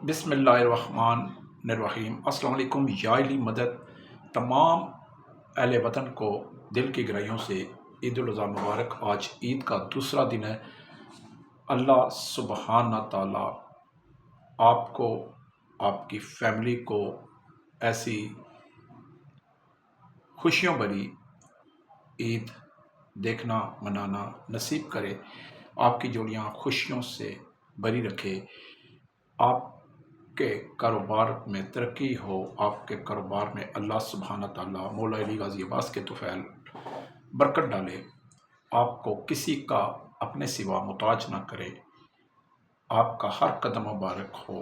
بسم اللہ الرحمن الرحیم۔ السلام علیکم یا علی مدد۔ تمام اہل وطن کو دل کی گہرائیوں سے عید الاضحیٰ مبارک۔ آج عید کا دوسرا دن ہے۔ اللہ سبحانہ تعالیٰ آپ کو، آپ کی فیملی کو ایسی خوشیوں بھری عید دیکھنا منانا نصیب کرے، آپ کی جوڑیاں خوشیوں سے بھری رکھے، آپ کے کاروبار میں ترقی ہو، آپ کے کاروبار میں اللہ سبحانہ تعالیٰ مولا علی غازی عباس کے طفیل برکت ڈالے، آپ کو کسی کا اپنے سوا محتاج نہ کرے، آپ کا ہر قدم مبارک ہو،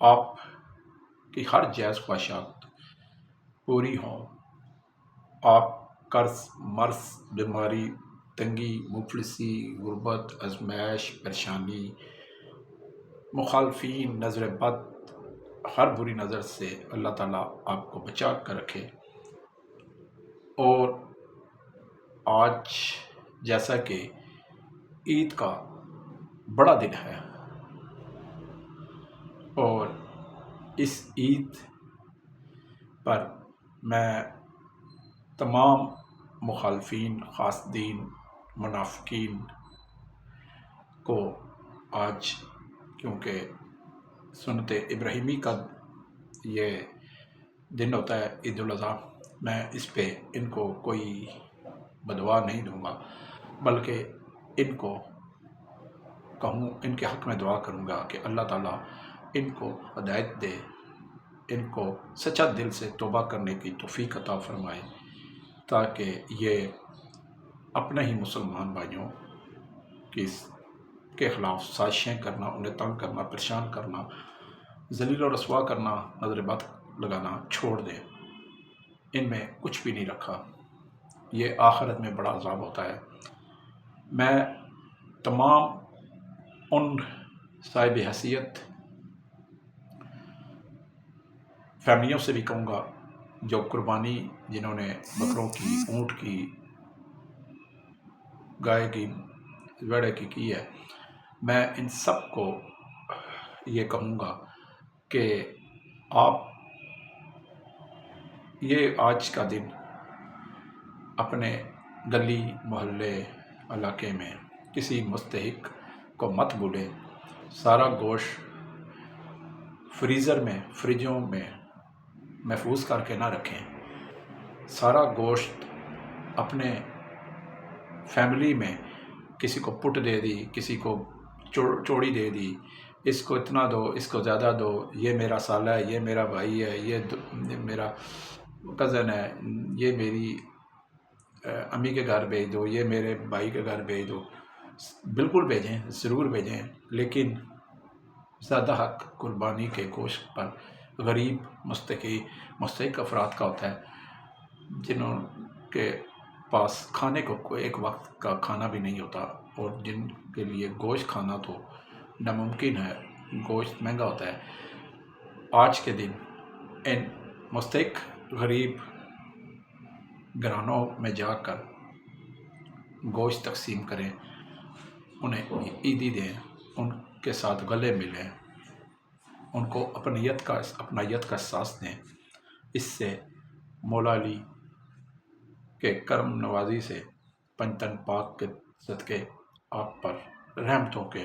آپ کی ہر جائز خواہشات پوری ہوں، آپ قرض مرض بیماری تنگی مفلسی غربت ازمائش پریشانی مخالفین نظر بد ہر بری نظر سے اللہ تعالیٰ آپ کو بچا کر رکھے۔ اور آج جیسا کہ عید کا بڑا دن ہے اور اس عید پر میں تمام مخالفین حاسدین منافقین کو آج، کیونکہ سنت ابراہیمی کا یہ دن ہوتا ہے عید الاضحیٰ، میں اس پہ ان کو کوئی بدعا نہیں دوں گا، بلکہ ان کو کہوں، ان کے حق میں دعا کروں گا کہ اللہ تعالیٰ ان کو ہدایت دے، ان کو سچا دل سے توبہ کرنے کی توفیق عطا فرمائے، تاکہ یہ اپنے ہی مسلمان بھائیوں کے خلاف سازشیں کرنا، انہیں تنگ کرنا، پریشان کرنا، ذلیل و رسوا کرنا، نظر بد لگانا چھوڑ دیں۔ ان میں کچھ بھی نہیں رکھا، یہ آخرت میں بڑا عذاب ہوتا ہے۔ میں تمام ان صاحب حیثیت فیملیوں سے بھی کہوں گا جو قربانی، جنہوں نے بکروں کی، اونٹ کی، گائے کی، ویڑے کی ہے، میں ان سب کو یہ کہوں گا کہ آپ یہ آج کا دن اپنے گلی محلے علاقے میں کسی مستحق کو مت بھولیں، سارا گوشت فریزر میں، فریجوں میں محفوظ کر کے نہ رکھیں، سارا گوشت اپنے فیملی میں کسی کو پٹ دے دی، کسی کو چوڑی دے دی، اس کو اتنا دو، اس کو زیادہ دو، یہ میرا سالہ ہے، یہ میرا بھائی ہے، یہ میرا کزن ہے، یہ میری امی کے گھر بھیج دو، یہ میرے بھائی کے گھر بھیج دو۔ بالکل بھیجیں، ضرور بھیجیں، لیکن زیادہ حق قربانی کے گوشت پر غریب مستحق افراد کا ہوتا ہے، جنہوں کے پاس کھانے کو ایک وقت کا کھانا بھی نہیں ہوتا، اور جن کے لیے گوشت کھانا تو ناممکن ہے، گوشت مہنگا ہوتا ہے۔ آج کے دن ان مستحق غریب گھرانوں میں جا کر گوشت تقسیم کریں، انہیں عیدی دیں، ان کے ساتھ گلے ملیں، ان کو اپنائیت کا احساس دیں۔ اس سے مولا علی کے کرم نوازی سے پنجتن پاک کے صدقے آپ پر رحمتوں کے،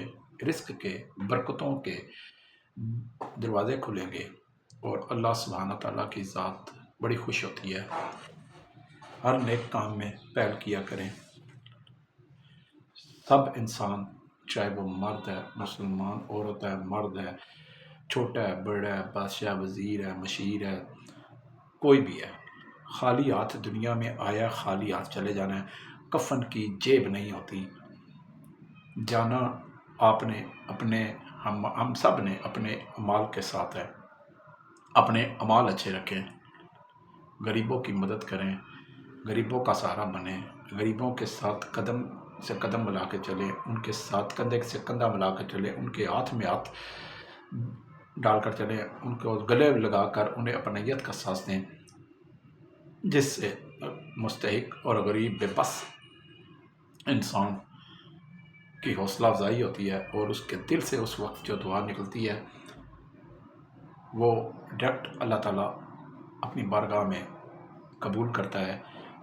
رزق کے، برکتوں کے دروازے کھلیں گے، اور اللہ سبحانہ تعالیٰ کی ذات بڑی خوش ہوتی ہے۔ ہر نیک کام میں پہل کیا کریں۔ سب انسان، چاہے وہ مرد ہے، مسلمان عورت ہے، مرد ہے، چھوٹا ہے، بڑا ہے، بادشاہ، وزیر ہے، مشیر ہے، کوئی بھی ہے، خالی ہاتھ دنیا میں آیا، خالی ہاتھ چلے جانا ہے۔ کفن کی جیب نہیں ہوتی، جانا آپ نے ہم سب نے اپنے اعمال کے ساتھ ہے۔ اپنے اعمال اچھے رکھیں، غریبوں کی مدد کریں، غریبوں کا سہارا بنیں، غریبوں کے ساتھ قدم سے قدم ملا کے چلیں، ان کے ساتھ کندھے سے کندھا ملا کر چلیں، ان کے ہاتھ میں ہاتھ ڈال کر چلیں، ان کو گلے لگا کر انہیں اپنائیت کا احساس دیں، جس سے مستحق اور غریب بے بس انسان کی حوصلہ افزائی ہوتی ہے، اور اس کے دل سے اس وقت جو دعا نکلتی ہے وہ ڈائریکٹ اللہ تعالیٰ اپنی بارگاہ میں قبول کرتا ہے،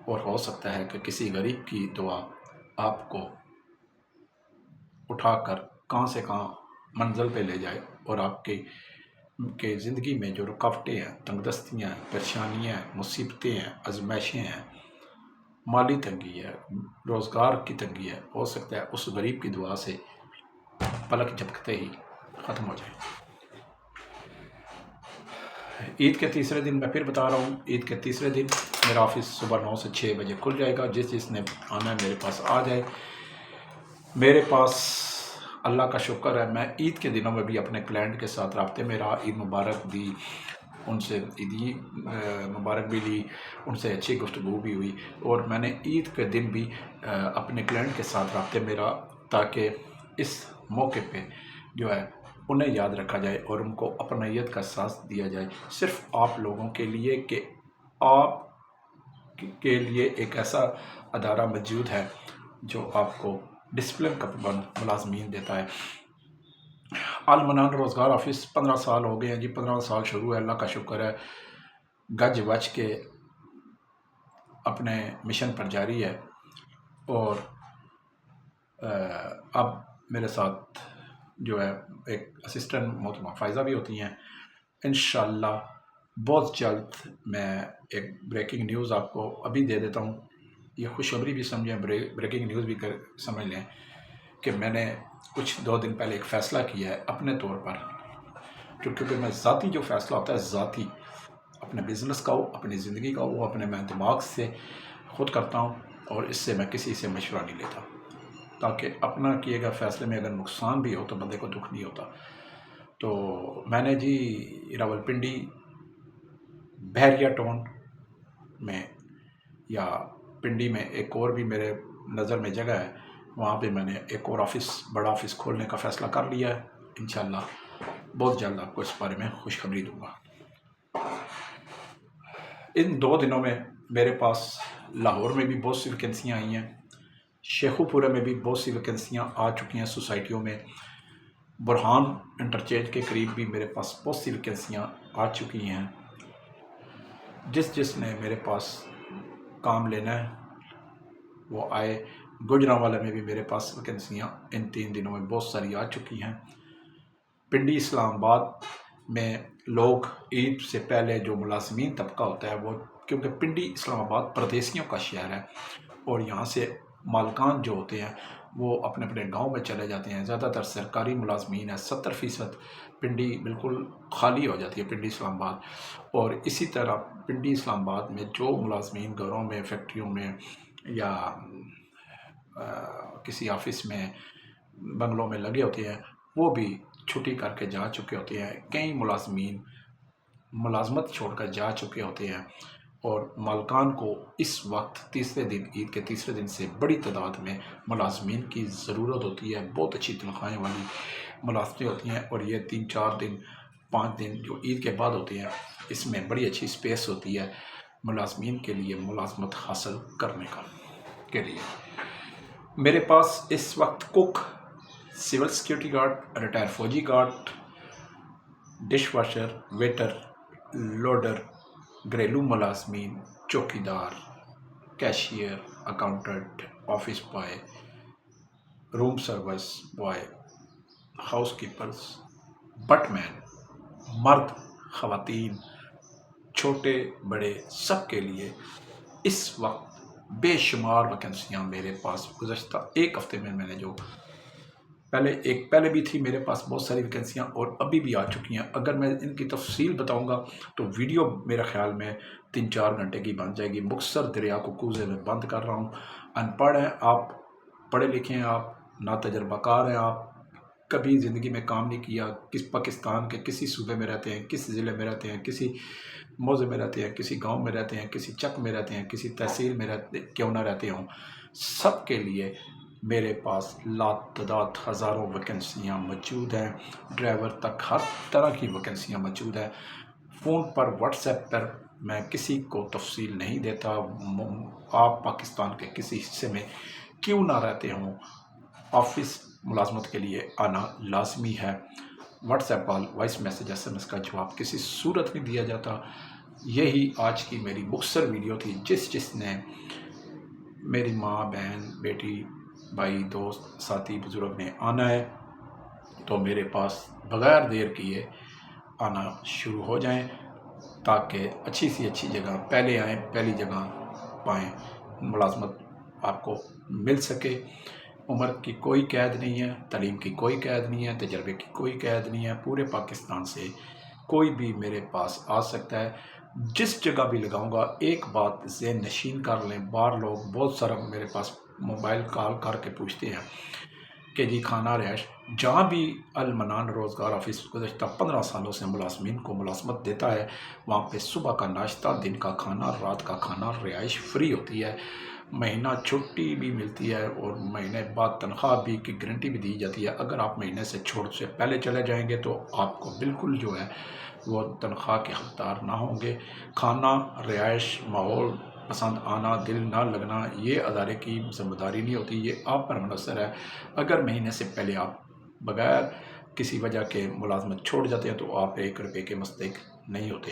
اور ہو سکتا ہے کہ کسی غریب کی دعا آپ کو اٹھا کر کہاں سے کہاں منزل پہ لے جائے، اور آپ کے زندگی میں جو رکاوٹیں ہیں، تنگ دستیاں ہیں، پریشانیاں ہیں، مصیبتیں ہیں، آزمائشیں ہیں، مالی تنگی ہے، روزگار کی تنگی ہے، ہو سکتا ہے اس غریب کی دعا سے پلک جھپکتے ہی ختم ہو جائے۔ عید کے تیسرے دن میں پھر بتا رہا ہوں، عید کے تیسرے دن میرا آفس صبح 9 سے 6 بجے کھل جائے گا۔ جس نے آنا ہے میرے پاس آ جائے۔ میرے پاس اللہ کا شکر ہے، میں عید کے دنوں میں بھی اپنے کلائنٹ کے ساتھ رابطے میں رہا، عید مبارک دی، ان سے عیدی مبارک بھی لی، ان سے اچھی گفتگو بھی ہوئی، اور میں نے عید کے دن بھی اپنے کلائنٹ کے ساتھ رابطے میں رہا، تاکہ اس موقع پہ جو ہے انہیں یاد رکھا جائے اور ان کو اپنائیت کا احساس دیا جائے، صرف آپ لوگوں کے لیے، کہ آپ کے لیے ایک ایسا ادارہ موجود ہے جو آپ کو ڈسپلن کا پابند ملازمین دیتا ہے۔ المنان روزگار آفس 15 سال ہو گئے ہیں جی، 15 سال شروع ہے، اللہ کا شکر ہے، گج وج کے اپنے مشن پر جاری ہے، اور اب میرے ساتھ جو ہے ایک اسسٹنٹ محترمہ فائزہ بھی ہوتی ہیں۔ انشاءاللہ بہت جلد میں ایک بریکنگ نیوز آپ کو ابھی دے دیتا ہوں، یہ خوشخبری بھی سمجھیں، بریکنگ نیوز بھی سمجھ لیں، کہ میں نے کچھ 2 دن پہلے ایک فیصلہ کیا ہے اپنے طور پر، کیونکہ میں ذاتی جو فیصلہ ہوتا ہے، ذاتی اپنے بزنس کا ہو، اپنی زندگی کا ہو، وہ اپنے میں دماغ سے خود کرتا ہوں، اور اس سے میں کسی سے مشورہ نہیں لیتا، تاکہ اپنا کیے گئے فیصلے میں اگر نقصان بھی ہو تو بندے کو دکھ نہیں ہوتا۔ تو میں نے جی راولپنڈی بحریہ ٹاؤن میں، یا پنڈی میں ایک اور بھی میرے نظر میں جگہ ہے، وہاں پہ میں نے ایک اور آفس، بڑا آفس کھولنے کا فیصلہ کر لیا ہے۔ انشاءاللہ بہت جلد آپ کو اس بارے میں خوشخبری دوں گا۔ ان 2 دنوں میں میرے پاس لاہور میں بھی بہت سی ویکنسیاں آئی ہیں، شیخو پورہ میں بھی بہت سی ویکنسیاں آ چکی ہیں سوسائٹیوں میں، برہان انٹرچینج کے قریب بھی میرے پاس بہت سی ویکنسیاں آ چکی ہیں۔ جس نے میرے پاس کام لینا ہے وہ آئے۔ گوجرانوالہ میں بھی میرے پاس ویکنسیاں ان 3 دنوں میں بہت ساری آ چکی ہیں۔ پنڈی اسلام آباد میں لوگ عید سے پہلے جو ملازمین طبقہ ہوتا ہے، وہ کیونکہ پنڈی اسلام آباد پردیسیوں کا شہر ہے، اور یہاں سے مالکان جو ہوتے ہیں وہ اپنے اپنے گاؤں میں چلے جاتے ہیں، زیادہ تر سرکاری ملازمین ہیں، 70% پنڈی بالکل خالی ہو جاتی ہے، پنڈی اسلام آباد۔ اور اسی طرح پنڈی اسلام آباد میں جو ملازمین گھروں میں، فیکٹریوں میں، یا کسی آفس میں، بنگلوں میں لگے ہوتے ہیں، وہ بھی چھٹی کر کے جا چکے ہوتے ہیں۔ کئی ملازمین ملازمت چھوڑ کر جا چکے ہوتے ہیں، اور مالکان کو اس وقت تیسرے دن، عید کے تیسرے دن سے بڑی تعداد میں ملازمین کی ضرورت ہوتی ہے۔ بہت اچھی تنخواہیں والی ملازمتیں ہوتی ہیں، اور یہ 3 4 دن 5 دن جو عید کے بعد ہوتے ہیں، اس میں بڑی اچھی سپیس ہوتی ہے ملازمین کے لیے ملازمت حاصل کرنے کے لیے۔ میرے پاس اس وقت cook, civil security guard, retire فوجی guard, dish washer, waiter, loader, گھریلو ملازمین، چوکیدار، cashier, accountant, office boy, room service boy, housekeepers, batman, مرد، خواتین، چھوٹے بڑے، سب کے لیے اس وقت بے شمار ویکنسیاں میرے پاس گزشتہ 1 ہفتے میں نے جو پہلے بھی تھی میرے پاس بہت ساری ویکنسیاں، اور ابھی بھی آ چکی ہیں۔ اگر میں ان کی تفصیل بتاؤں گا تو ویڈیو میرے خیال میں 3 4 گھنٹے کی بن جائے گی۔ مختصر دریا کو کوزے میں بند کر رہا ہوں۔ ان پڑھ ہیں آپ، پڑھے لکھے ہیں آپ، ناتجربہ کار ہیں آپ، کبھی زندگی میں کام نہیں کیا، پاکستان کے کسی صوبے میں رہتے ہیں، کسی ضلع میں رہتے ہیں، کسی موضع میں رہتے ہیں، کسی گاؤں میں رہتے ہیں، کسی چک میں رہتے ہیں، کسی تحصیل میں کیوں نہ رہتے ہوں، سب کے لیے میرے پاس لاتعداد ہزاروں ویکنسیاں موجود ہیں۔ ڈرائیور تک ہر طرح کی ویکنسیاں موجود ہیں۔ فون پر، واٹس ایپ پر میں کسی کو تفصیل نہیں دیتا۔ آپ پاکستان کے کسی حصے میں کیوں نہ رہتے ہوں، آفس ملازمت کے لیے آنا لازمی ہے۔ What's app call, voice message, SMS کا جواب کسی صورت نہیں دیا جاتا۔ یہی آج کی میری مختصر ویڈیو تھی۔ جس نے میری ماں، بہن، بیٹی، بھائی، دوست، ساتھی، بزرگ نے آنا ہے تو میرے پاس بغیر دیر کیے آنا شروع ہو جائیں، تاکہ اچھی سی اچھی جگہ پہلے آئیں، پہلی جگہ پائیں، ملازمت آپ کو مل سکے۔ عمر کی کوئی قید نہیں ہے، تعلیم کی کوئی قید نہیں ہے، تجربے کی کوئی قید نہیں ہے۔ پورے پاکستان سے کوئی بھی میرے پاس آ سکتا ہے۔ جس جگہ بھی لگاؤں گا، ایک بات ذہن نشین کر لیں، باہر لوگ بہت سارا میرے پاس موبائل کال کر کے پوچھتے ہیں کہ جی کھانا رہائش، جہاں بھی المنان روزگار آفس گزشتہ 15 سالوں سے ملازمین کو ملازمت دیتا ہے، وہاں پہ صبح کا ناشتہ، دن کا کھانا، رات کا کھانا، رہائش فری ہوتی ہے، مہینہ چھٹی بھی ملتی ہے، اور مہینے بعد تنخواہ بھی کی گارنٹی بھی دی جاتی ہے۔ اگر آپ مہینے سے چھوڑ سے پہلے چلے جائیں گے تو آپ کو بالکل جو ہے وہ تنخواہ کے حقدار نہ ہوں گے۔ کھانا، رہائش، ماحول پسند آنا، دل نہ لگنا، یہ ادارے کی ذمہ داری نہیں ہوتی، یہ آپ پر منحصر ہے۔ اگر مہینے سے پہلے آپ بغیر کسی وجہ کے ملازمت چھوڑ جاتے ہیں تو آپ 1 روپے کے مستحق نہیں ہوتے۔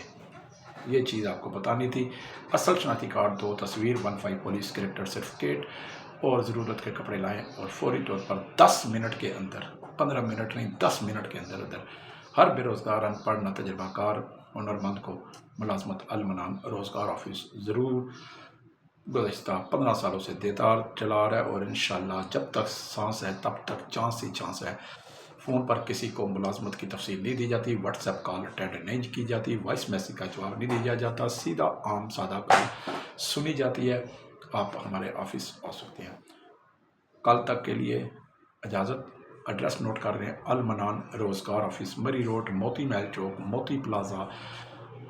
یہ چیز آپ کو بتانی تھی۔ اصل شناختی کارڈ، 2 تصویر، 15 پولیس کریکٹر سرٹیفکیٹ اور ضرورت کے کپڑے لائیں، اور فوری طور پر 10 منٹ کے اندر، 15 منٹ نہیں، 10 منٹ کے اندر ہر بے روزگار، ان پڑھ، نہ تجربہ کار ہنرمند کو ملازمت المنان روزگار آفس ضرور گزشتہ 15 سالوں سے دیتا چلا آ رہا ہے، اور انشاءاللہ جب تک سانس ہے تب تک چانس ہی چانس ہے۔ فون پر کسی کو ملازمت کی تفصیل نہیں دی جاتی، واٹس ایپ کال اٹینڈ نہیں کی جاتی، وائس میسیج کا جواب نہیں دیا جاتا، سیدھا عام سادہ کال سنی جاتی ہے۔ آپ ہمارے آفس آ سکتے ہیں۔ کل تک کے لیے اجازت۔ ایڈریس نوٹ کر رہے ہیں، المنان روزگار آفس، مری روڈ، موتی محل چوک، موتی پلازا،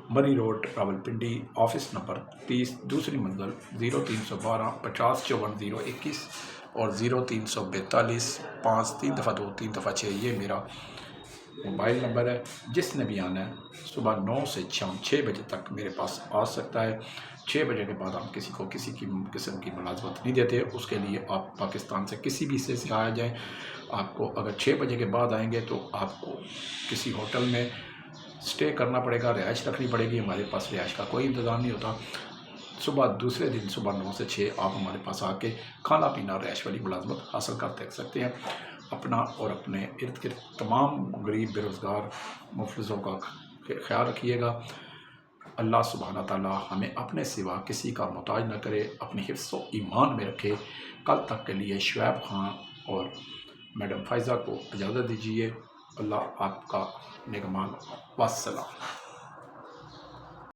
مری روڈ، راولپنڈی۔ آفس نمبر 30، دوسری منزل، 0312 50 54 021 اور 0342 5 3 دفعہ 2 3 دفعہ 6۔ یہ میرا موبائل نمبر ہے۔ جس نے بھی آنا ہے صبح 9 سے شام 6 بجے تک میرے پاس آ سکتا ہے۔ 6 بجے کے بعد ہم کسی کو کسی کی قسم کی ملازمت نہیں دیتے۔ اس کے لیے آپ پاکستان سے کسی بھی حصے سے آیا جائیں، آپ کو اگر 6 بجے کے بعد آئیں گے تو آپ کو کسی ہوٹل میں سٹے کرنا پڑے گا، رہائش رکھنی پڑے گی۔ ہمارے پاس رہائش کا کوئی انتظام نہیں ہوتا۔ دوسرے دن صبح 9 سے 6 آپ ہمارے پاس آ کے کھانا پینا، رہائش والی ملازمت حاصل کر سکتے ہیں۔ اپنا اور اپنے ارد گرد تمام غریب بے روزگار مفلسوں کا خیال رکھیے گا۔ اللہ سبحانہ تعالیٰ ہمیں اپنے سوا کسی کا محتاج نہ کرے، اپنی حفظ و ایمان میں رکھے۔ کل تک کے لیے شعیب خان اور میڈم فائزہ کو اجازت دیجیے۔ اللہ آپ کا نگہبان۔ والسلام۔